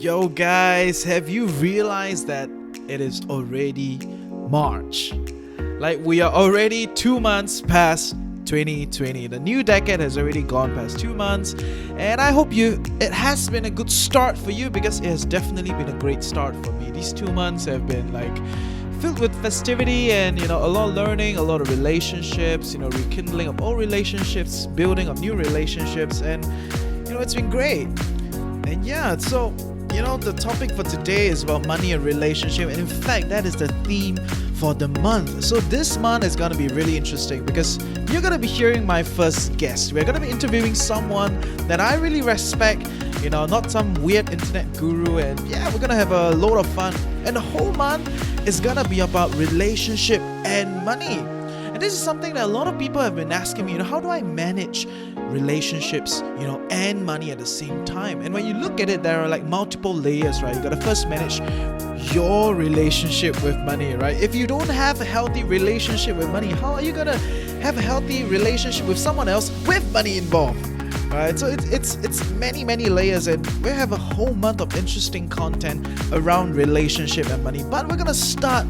Yo guys, have you realized that it is already March? Like we are already 2 months past 2020. The new decade has already gone past 2 months, and I hope it has been a good start for you, because it has definitely been a great start for me. These 2 months have been filled with festivity and a lot of learning, a lot of relationships, rekindling of old relationships, building of new relationships, and it's been great. And so the topic for today is about money and relationship, and in fact that is the theme for the month. So this month is going to be really interesting because you're going to be hearing my first guest. We're going to be interviewing someone that I really respect, not some weird internet guru, and we're going to have a load of fun. And the whole month is going to be about relationship and money. And this is something that a lot of people have been asking me, how do I manage relationships, and money at the same time? And when you look at it, there are multiple layers, right? You got to first manage your relationship with money, right? If you don't have a healthy relationship with money, how are you going to have a healthy relationship with someone else with money involved? Right, so it's many layers, and we have a whole month of interesting content around relationship and money. But we're gonna start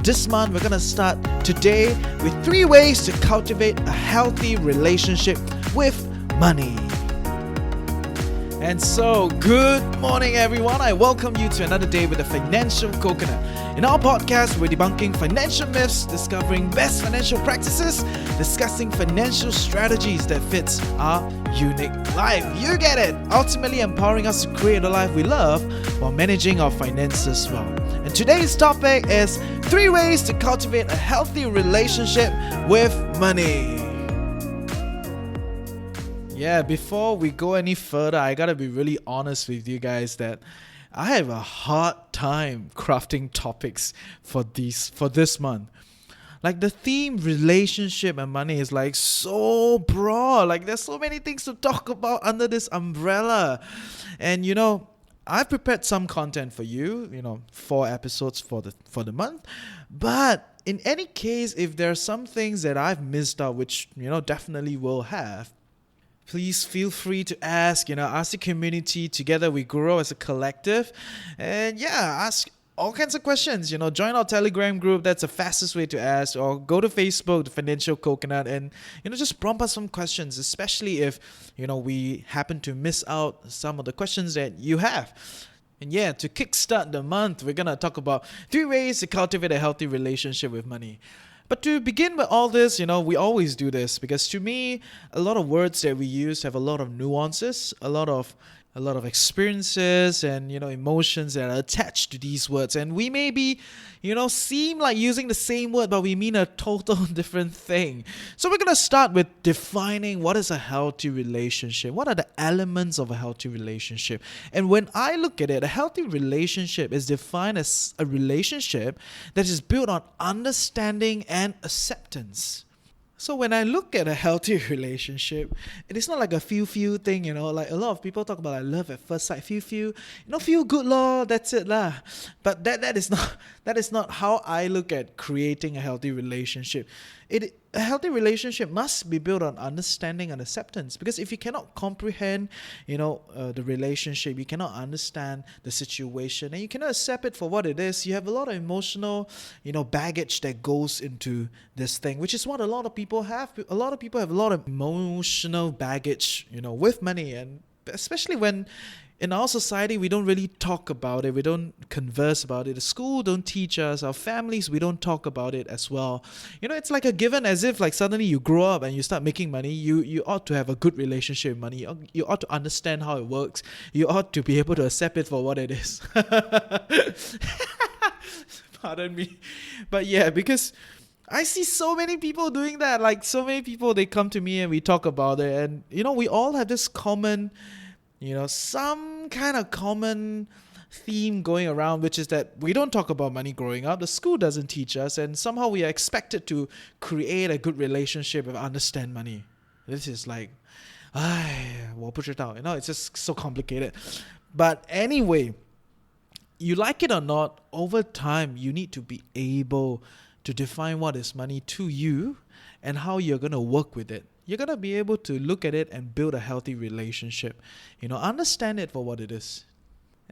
this month. We're gonna start today with 3 ways to cultivate a healthy relationship with money. And so, good morning, everyone. I welcome you to another day with the Financial Coconut. In our podcast, we're debunking financial myths, discovering best financial practices, discussing financial strategies that fits our unique life. You get it! Ultimately empowering us to create a life we love while managing our finances well. And today's topic is 3 ways to cultivate a healthy relationship with money. Before we go any further, I gotta be really honest with you guys that I have a hard time crafting topics for this month. The theme relationship and money is so broad. There's so many things to talk about under this umbrella. And I've prepared some content for you, 4 episodes for the month. But in any case, if there are some things that I've missed out, which definitely will have, please feel free to ask the community. Together we grow as a collective. And ask all kinds of questions. Join our Telegram group. That's the fastest way to ask. Or go to Facebook, the Financial Coconut, and just prompt us some questions, especially if we happen to miss out some of the questions that you have. And to kickstart the month, we're gonna talk about 3 ways to cultivate a healthy relationship with money. But to begin with all this, we always do this because to me, a lot of words that we use have a lot of nuances, a lot of experiences and emotions that are attached to these words, and we may be seem like using the same word, but we mean a total different thing. So we're gonna start with defining what is a healthy relationship. What are the elements of a healthy relationship? And when I look at it, a healthy relationship is defined as a relationship that is built on understanding and acceptance. So when I look at a healthy relationship, it is not like a feel thing, a lot of people talk about love at first sight, feel good lor, that's it lah. But that is not how I look at creating a healthy relationship. A healthy relationship must be built on understanding and acceptance, because if you cannot comprehend, the relationship, you cannot understand the situation, and you cannot accept it for what it is, you have a lot of emotional, baggage that goes into this thing, which is what a lot of people have. A lot of people have a lot of emotional baggage, with money, and especially when in our society, we don't really talk about it. We don't converse about it. The school don't teach us. Our families, we don't talk about it as well. It's like a given, as if suddenly you grow up and you start making money. You ought to have a good relationship with money. You ought to understand how it works. You ought to be able to accept it for what it is. Pardon me. But because I see so many people doing that. So many people, they come to me and we talk about it. And, we all have this common, some kind of common theme going around, which is that we don't talk about money growing up. The school doesn't teach us, and somehow we are expected to create a good relationship and understand money. This is我不知道, it's just so complicated. But anyway, you like it or not, over time, you need to be able to define what is money to you and how you're going to work with it. You're going to be able to look at it and build a healthy relationship. Understand it for what it is.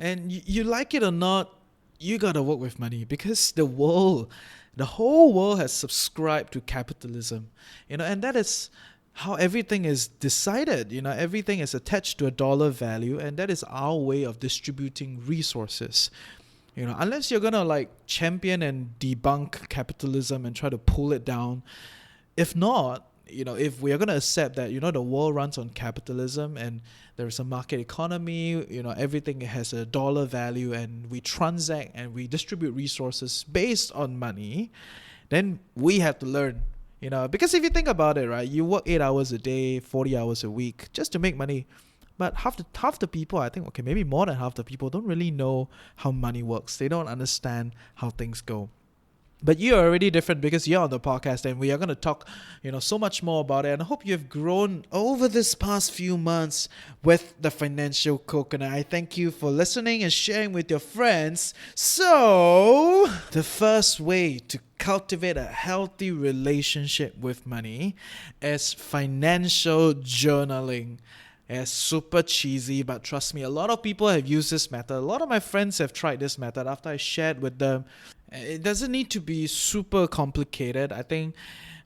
And you like it or not, you gotta work with money because the whole world has subscribed to capitalism, and that is how everything is decided. Everything is attached to a dollar value, and that is our way of distributing resources. Unless you're gonna like champion and debunk capitalism and try to pull it down. If not, if we are gonna accept that, the world runs on capitalism and there's a market economy, everything has a dollar value and we transact and we distribute resources based on money, then we have to learn, because if you think about it, right, you work 8 hours a day, 40 hours a week just to make money. But half the people, I think, okay, maybe more than half the people don't really know how money works. They don't understand how things go. But you're already different because you're on the podcast and we are going to talk, so much more about it. And I hope you've grown over this past few months with the Financial Coconut. I thank you for listening and sharing with your friends. So, the first way to cultivate a healthy relationship with money is financial journaling. It's super cheesy, but trust me, a lot of people have used this method. A lot of my friends have tried this method after I shared with them. It doesn't need to be super complicated. I think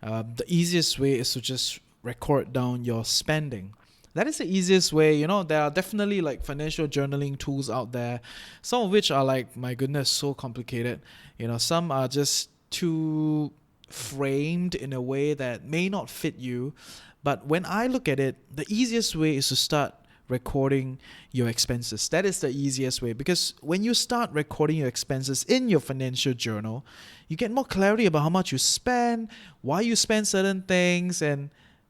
the easiest way is to just record down your spending. That is the easiest way. There are definitely like financial journaling tools out there, some of which are like, my goodness, so complicated. Some are just too framed in a way that may not fit you. But when I look at it, the easiest way is to start recording your expenses. That is the easiest way, because when you start recording your expenses in your financial journal, you get more clarity about how much you spend, why you spend certain things, and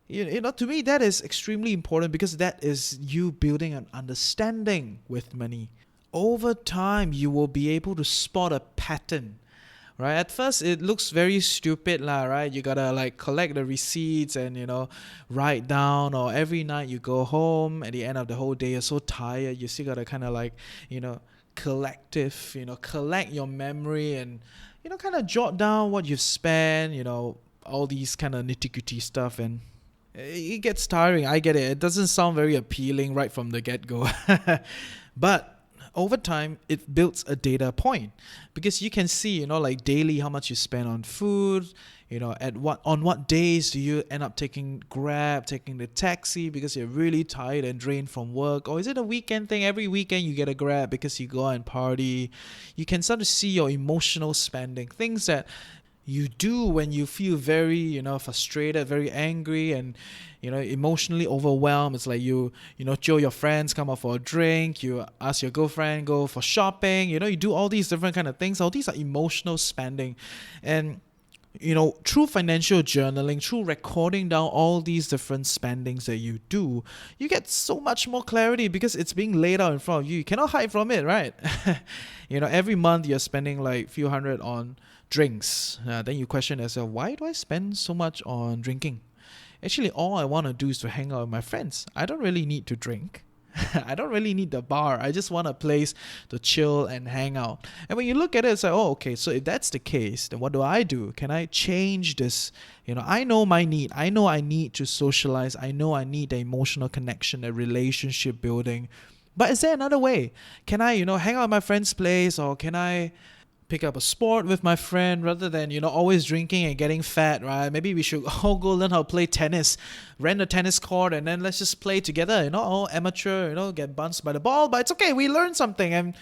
to me that is extremely important because that is you building an understanding with money. Over time, you will be able to spot a pattern. Right, at first it looks very stupid right? You gotta like collect the receipts and write down, or every night you go home at the end of the whole day you're so tired, you still gotta kind of like collect your memory and kind of jot down what you've spent, all these kind of nitty-gritty stuff, and it gets tiring. I get it. It doesn't sound very appealing right from the get-go. But over time, it builds a data point because you can see, like daily how much you spend on food, on what days do you end up taking Grab, taking the taxi because you're really tired and drained from work, or is it a weekend thing? Every weekend you get a Grab because you go and party. You can start to see your emotional spending, things that you do when you feel very, frustrated, very angry, and emotionally overwhelmed. It's like you jio your friends, come out for a drink, you ask your girlfriend, go for shopping, you do all these different kind of things. All these are emotional spending. And through financial journaling, through recording down all these different spendings that you do, you get so much more clarity because it's being laid out in front of you. You cannot hide from it, right? Every month you're spending like a few hundred on drinks. Then you question yourself, why do I spend so much on drinking? Actually, all I want to do is to hang out with my friends. I don't really need to drink. I don't really need the bar. I just want a place to chill and hang out. And when you look at it, it's like, oh, okay, so if that's the case, then what do I do? Can I change this? I know my need. I know I need to socialize. I know I need the emotional connection, the relationship building. But is there another way? Can I, hang out at my friend's place, or can I pick up a sport with my friend rather than always drinking and getting fat, right? Maybe we should all go learn how to play tennis, rent a tennis court, and then let's just play together, all amateur, get bounced by the ball, but it's okay, we learn something, and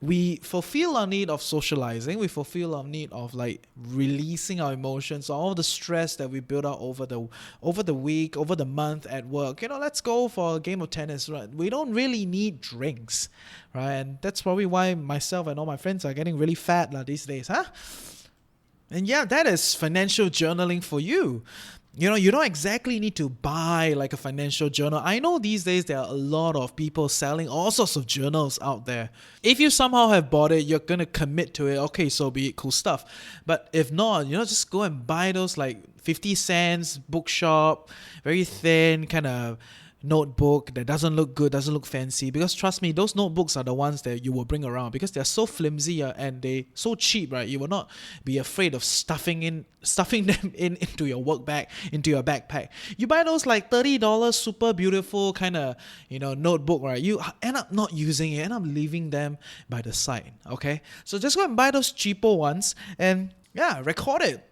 we fulfill our need of socializing. We fulfill our need of like releasing our emotions, all the stress that we build up over the week, over the month at work. Let's go for a game of tennis, right? We don't really need drinks, right? And that's probably why myself and all my friends are getting really fat these days, huh? And yeah, that is financial journaling for you. You don't exactly need to buy like a financial journal. I know these days there are a lot of people selling all sorts of journals out there. If you somehow have bought it, you're going to commit to it. Okay, so be it, cool stuff. But if not, just go and buy those like 50 cents bookshop, very thin kind of, notebook that doesn't look good, doesn't look fancy, because trust me, those notebooks are the ones that you will bring around because they're so flimsy and they so cheap, right? You will not be afraid of stuffing them into your work bag, into your backpack. You buy those like $30 super beautiful kind of notebook, right? You end up not using it, end up leaving them by the side. Okay, so just go and buy those cheaper ones and record it.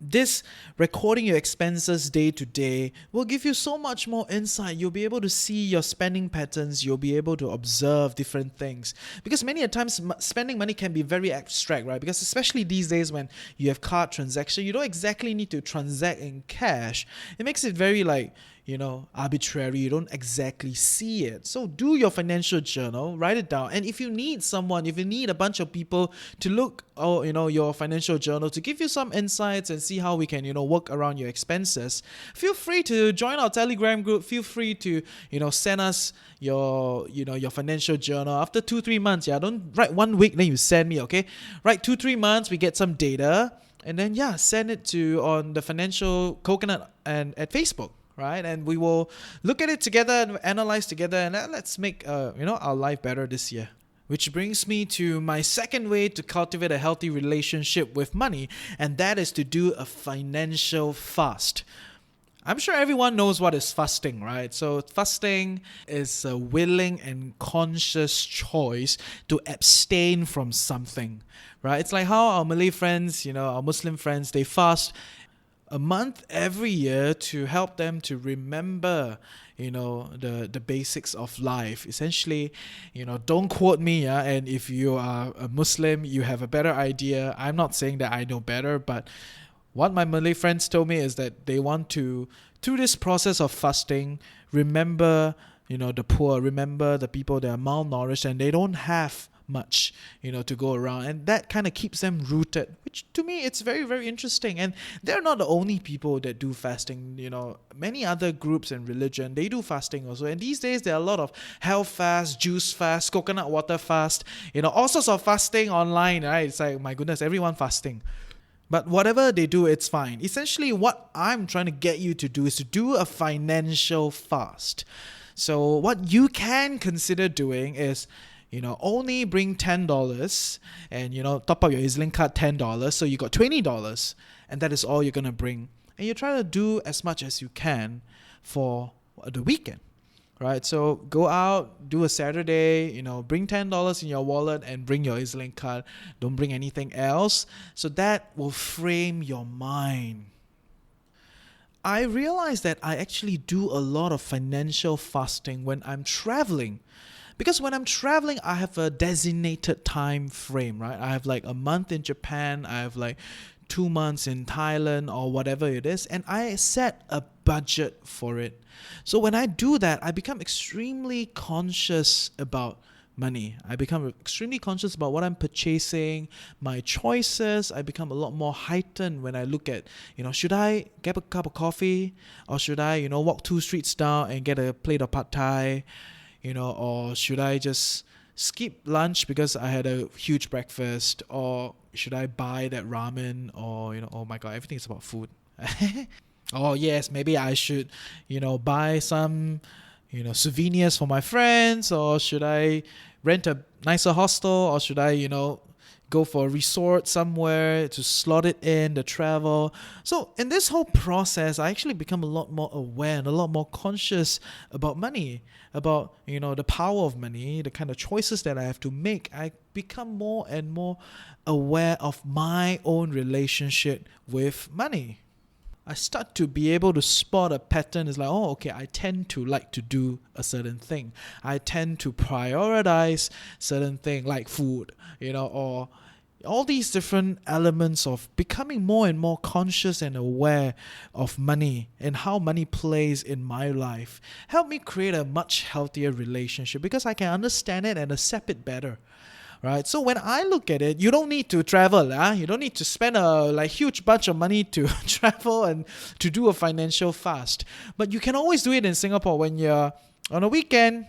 This recording your expenses day to day will give you so much more insight. You'll be able to see your spending patterns. You'll be able to observe different things. Because many a times spending money can be very abstract, right? Because especially these days when you have card transaction, you don't exactly need to transact in cash. It makes it very arbitrary. You don't exactly see it. So do your financial journal, write it down. And if you need a bunch of people to look your financial journal to give you some insights and see how we can work around your expenses, feel free to join our Telegram group. Feel free to send us your financial journal after 2-3 months. Don't write 1 week then you send me. Okay, write 2-3 months, we get some data, and then send it to on the Financial Coconut and at Facebook. Right, and we will look at it together and analyze together, and let's make our life better this year. Which brings me to my second way to cultivate a healthy relationship with money, and that is to do a financial fast. I'm sure everyone knows what is fasting, right? So fasting is a willing and conscious choice to abstain from something, right? It's like how our Malay friends, our Muslim friends, they fast a month every year to help them to remember the basics of life. Essentially, don't quote me, and if you are a Muslim you have a better idea. I'm not saying that I know better, but what my Malay friends told me is that they want to, through this process of fasting, remember the poor, remember the people that are malnourished and they don't have much to go around, and that kind of keeps them rooted, which to me it's very, very interesting. And they're not the only people that do fasting. Many other groups and religion, they do fasting also, and these days there are a lot of health fast, juice fast, coconut water fast, all sorts of fasting online, right? It's like, my goodness, everyone fasting. But whatever they do, it's fine. Essentially, what I'm trying to get you to do is to do a financial fast. So what you can consider doing is only bring $10 and, top up your EZ-Link card $10. So you got $20 and that is all you're going to bring. And you try to do as much as you can for the weekend, right? So go out, do a Saturday, bring $10 in your wallet and bring your EZ-Link card. Don't bring anything else. So that will frame your mind. I realized that I actually do a lot of financial fasting when I'm traveling. Because when I'm traveling, I have a designated time frame, right? I have like a month in Japan, I have like 2 months in Thailand or whatever it is, and I set a budget for it. So when I do that, I become extremely conscious about money. I become extremely conscious about what I'm purchasing, my choices. I become a lot more heightened when I look at, should I get a cup of coffee, or should I, walk 2 streets down and get a plate of pad thai? Or should I just skip lunch because I had a huge breakfast? Or should I buy that ramen? Or, oh my God, everything is about food. Oh yes, maybe I should, buy some, souvenirs for my friends. Or should I rent a nicer hostel? Or should I, go for a resort somewhere to slot it in, the travel? So in this whole process, I actually become a lot more aware and a lot more conscious about money, about, the power of money, the kind of choices that I have to make. I become more and more aware of my own relationship with money. I start to be able to spot a pattern. It's like, oh, okay, I tend to like to do a certain thing. I tend to prioritize certain thing like food, or all these different elements of becoming more and more conscious and aware of money and how money plays in my life help me create a much healthier relationship because I can understand it and accept it better. Right, so when I look at it, you don't need to travel. You don't need to spend a huge bunch of money to travel and to do a financial fast. But you can always do it in Singapore when you're on a weekend,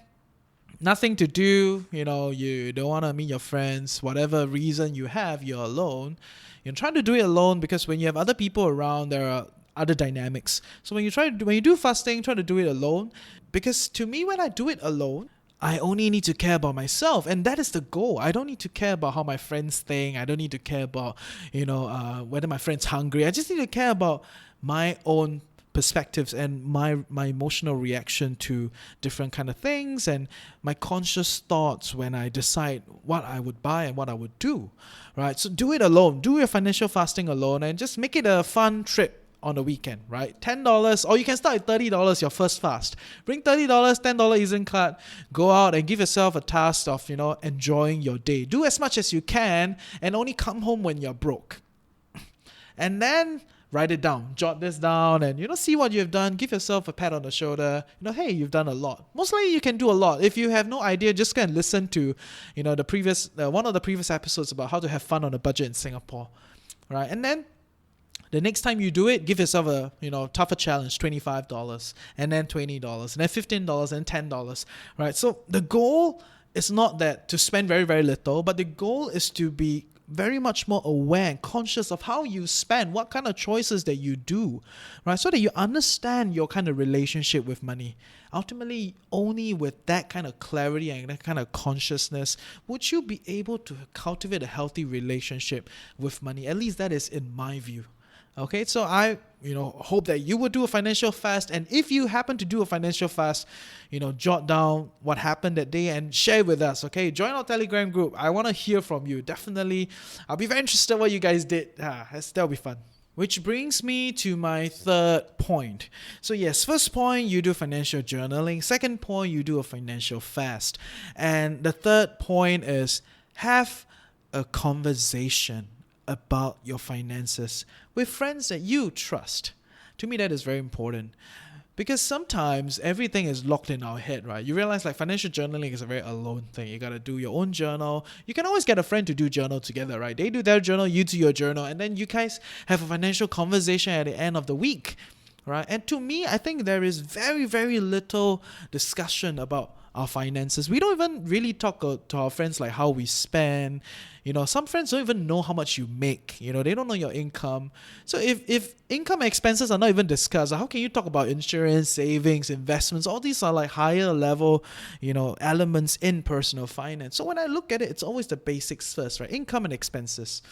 nothing to do, you don't want to meet your friends, whatever reason you have, you're alone. You're trying to do it alone because when you have other people around, there are other dynamics. So when you do fasting, try to do it alone, because to me, when I do it alone, I only need to care about myself, and that is the goal. I don't need to care about how my friends think. I don't need to care about, whether my friend's hungry. I just need to care about my own perspectives and my emotional reaction to different kind of things, and my conscious thoughts when I decide what I would buy and what I would do, right? So do it alone. Do your financial fasting alone, and just make it a fun trip on the weekend, right? $10, or you can start at $30 your first fast. Bring $30, $10 Eason card, go out and give yourself a task of, enjoying your day. Do as much as you can and only come home when you're broke. And then write it down, jot this down, and see what you've done. Give yourself a pat on the shoulder. Hey, you've done a lot. Most likely you can do a lot. If you have no idea, just go and listen to the previous one of the previous episodes about how to have fun on a budget in Singapore, right? And then the next time you do it, give yourself a tougher challenge, $25, and then $20, and then $15, and $10, right? So the goal is not that to spend very, very little, but the goal is to be very much more aware and conscious of how you spend, what kind of choices that you do, right? So that you understand your kind of relationship with money. Ultimately, only with that kind of clarity and that kind of consciousness would you be able to cultivate a healthy relationship with money. At least that is in my view. Okay, so I, hope that you will do a financial fast. And if you happen to do a financial fast, jot down what happened that day and share with us. Okay, join our Telegram group. I want to hear from you. Definitely, I'll be very interested what you guys did. That'll be fun. Which brings me to my third point. So yes, first point, you do financial journaling. Second point, you do a financial fast. And the third point is have a conversation about your finances with friends that you trust. To me, that is very important, because sometimes everything is locked in our head, right? You realize financial journaling is a very alone thing. You got to do your own journal. You can always get a friend to do journal together, right? They do their journal, you do your journal, and then you guys have a financial conversation at the end of the week, right? And to me, I think there is very, very little discussion about our finances. We don't even really talk to our friends like how we spend. Some friends don't even know how much you make. They don't know your income. So if income and expenses are not even discussed, how can you talk about insurance, savings, investments? All these are higher level, elements in personal finance. So when I look at it, it's always the basics first, right? Income and expenses.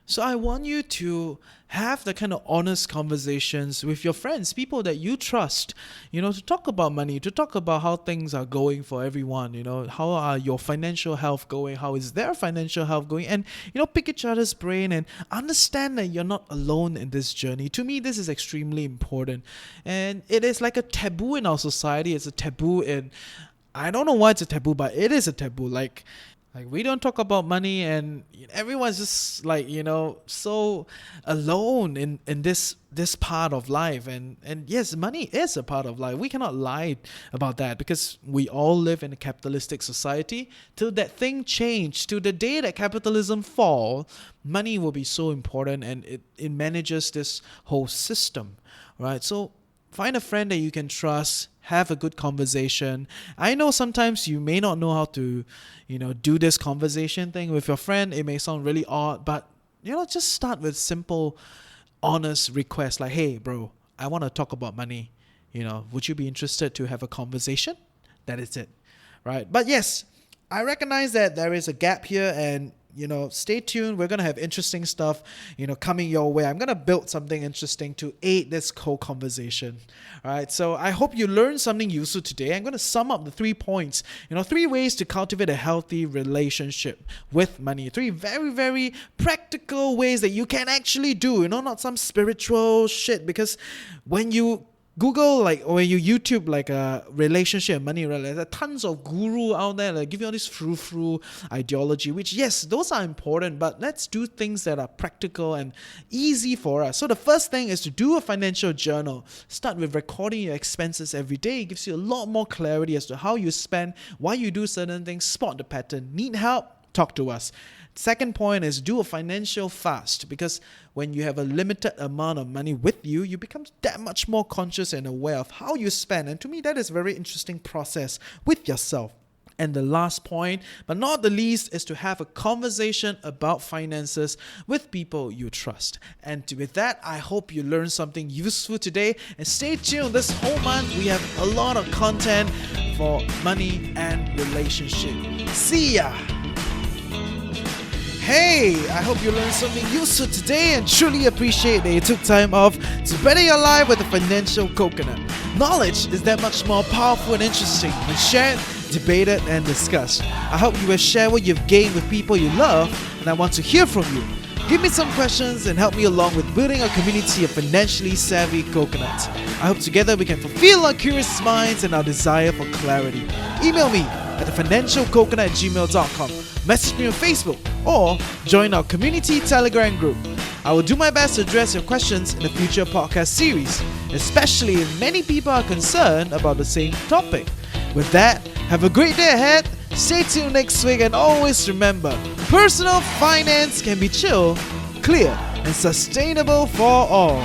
So I want you to have the kind of honest conversations with your friends, people that you trust, to talk about money, to talk about how things are going for everyone, how are your financial health going, how is their financial health going, and, pick each other's brain and understand that you're not alone in this journey. To me, this is extremely important. And it is like a taboo in our society. It's a taboo I don't know why it's a taboo, but it is a taboo. Like we don't talk about money, and everyone's just so alone in this part of life. And yes, money is a part of life. We cannot lie about that, because we all live in a capitalistic society. Till that thing change, till the day that capitalism fall, money will be so important, and it manages this whole system, right? So find a friend that you can trust. Have a good conversation. I know sometimes you may not know how to, do this conversation thing with your friend. It may sound really odd, but, just start with simple, honest requests like, hey, bro, I want to talk about money. Would you be interested to have a conversation? That is it, right? But yes, I recognize that there is a gap here, and stay tuned. We're going to have interesting stuff, coming your way. I'm going to build something interesting to aid this whole conversation. All right. So I hope you learned something useful today. I'm going to sum up the 3 points, 3 ways to cultivate a healthy relationship with money. 3 very, very practical ways that you can actually do, not some spiritual shit, because when you Google or when you YouTube a relationship and money, right? There are tons of guru out there that give you all this frou-frou ideology, which yes, those are important, but let's do things that are practical and easy for us. So the first thing is to do a financial journal. Start with recording your expenses every day. It gives you a lot more clarity as to how you spend, why you do certain things, spot the pattern. Need help? Talk to us. Second point is do a financial fast, because when you have a limited amount of money with you, you become that much more conscious and aware of how you spend. And to me, that is a very interesting process with yourself. And the last point, but not the least, is to have a conversation about finances with people you trust. And with that, I hope you learned something useful today. And stay tuned. This whole month, we have a lot of content for money and relationship. See ya! Hey, I hope you learned something useful today and truly appreciate that you took time off to better your life with a financial coconut. Knowledge is that much more powerful and interesting when shared, debated, and discussed. I hope you will share what you've gained with people you love, and I want to hear from you. Give me some questions and help me along with building a community of financially savvy coconuts. I hope together we can fulfill our curious minds and our desire for clarity. Email me at thefinancialcoconut@gmail.com. Message me on Facebook or join our community Telegram group. I will do my best to address your questions in a future podcast series, especially if many people are concerned about the same topic. With that, have a great day ahead, stay tuned next week, and always remember, personal finance can be chill, clear, and sustainable for all.